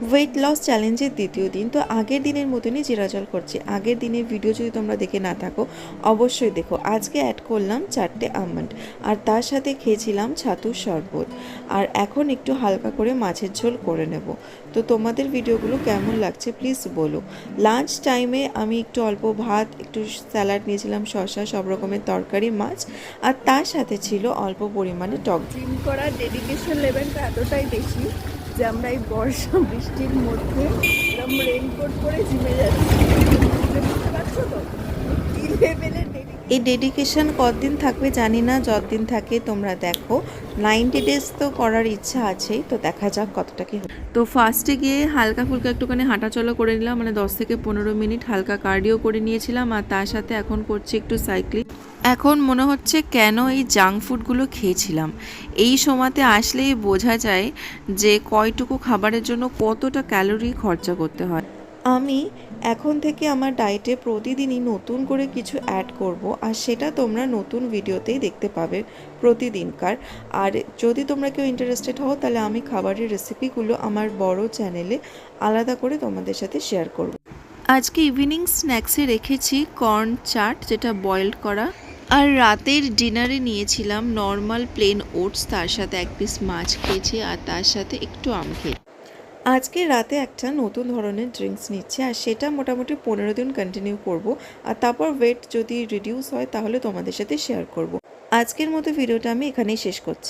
Weight loss চ্যালেঞ্জের দ্বিতীয় দিন। তো আগের দিনের মতনই চিরাচল করছি। আগের দিনের ভিডিও যদি তোমরা দেখে না থাকো অবশ্যই দেখো। আজকে অ্যাড করলাম 4টে আমন্ড, আর তার সাথে খেয়েছিলাম ছাতুর শরবত। আর এখন একটু হালকা করে মাছের ঝোল করে নেব। তো তোমাদের ভিডিওগুলো কেমন লাগছে প্লিজ বলো। লাঞ্চ টাইমে আমি একটু অল্প ভাত, একটু স্যালাড নিয়েছিলাম, শসা, সব রকমের তরকারি, মাছ, আর তার সাথে ছিল অল্প পরিমাণে টক। জিম করার ডেডিকেশন লেভেলটা এতটাই বেশি যে আমরা এই বর্ষা বৃষ্টির মধ্যে এরকম রেইনকোট পরে জিমে যাচ্ছি। বুঝতে পারছো তো কি লেভেলের এই ডেডিকেশন কতদিন থাকবে জানি না, যতদিন থাকে তোমরা দেখো। 90 ডেজ তো করার ইচ্ছা আছেই, তো দেখা যাক কতটা কি। তো ফার্স্টে গিয়ে হালকা ফুলকা একটুখানি হাঁটাচলা করে নিলাম, মানে 10 থেকে 15 মিনিট হালকা কার্ডিও করে নিয়েছিলাম, আর তার সাথে এখন করছি একটু সাইক্লিং। এখন মনে হচ্ছে কেন এই জাঙ্ক ফুডগুলো খেয়েছিলাম। এই সময়তে আসলেই বোঝা যায় যে কয়টুকু খাবারের জন্য কতটা ক্যালোরি খরচা করতে হয়। আমি এখন থেকে আমার ডায়েটে প্রতিদিনই নতুন করে কিছু অ্যাড করব, আর সেটা তোমরা নতুন ভিডিওতেই দেখতে পাবে প্রতিদিনকার। আর যদি তোমরা কেউ ইন্টারেস্টেড হও তাহলে আমি খাবারের রেসিপিগুলো আমার বড় চ্যানেলে আলাদা করে তোমাদের সাথে শেয়ার করব। আজকে ইভিনিং স্ন্যাক্সে রেখেছি কর্ন চাট, যেটা বয়েলড করা। আর রাতের ডিনারে নিয়েছিলাম নর্মাল প্লেন ওটস, তার সাথে এক পিস মাছ খেয়েছি, আর তার সাথে একটু আম খেয়েছি। আজকে রাতে একটা নতুন ধরনের ড্রিঙ্কস নিচ্ছি, আর সেটা মোটামুটি 15 দিন কন্টিনিউ করব, আর তারপর ওয়েট যদি রিডিউস হয় তাহলে তোমাদের সাথে শেয়ার করব। আজকের মতো ভিডিওটা আমি এখানেই শেষ করছি।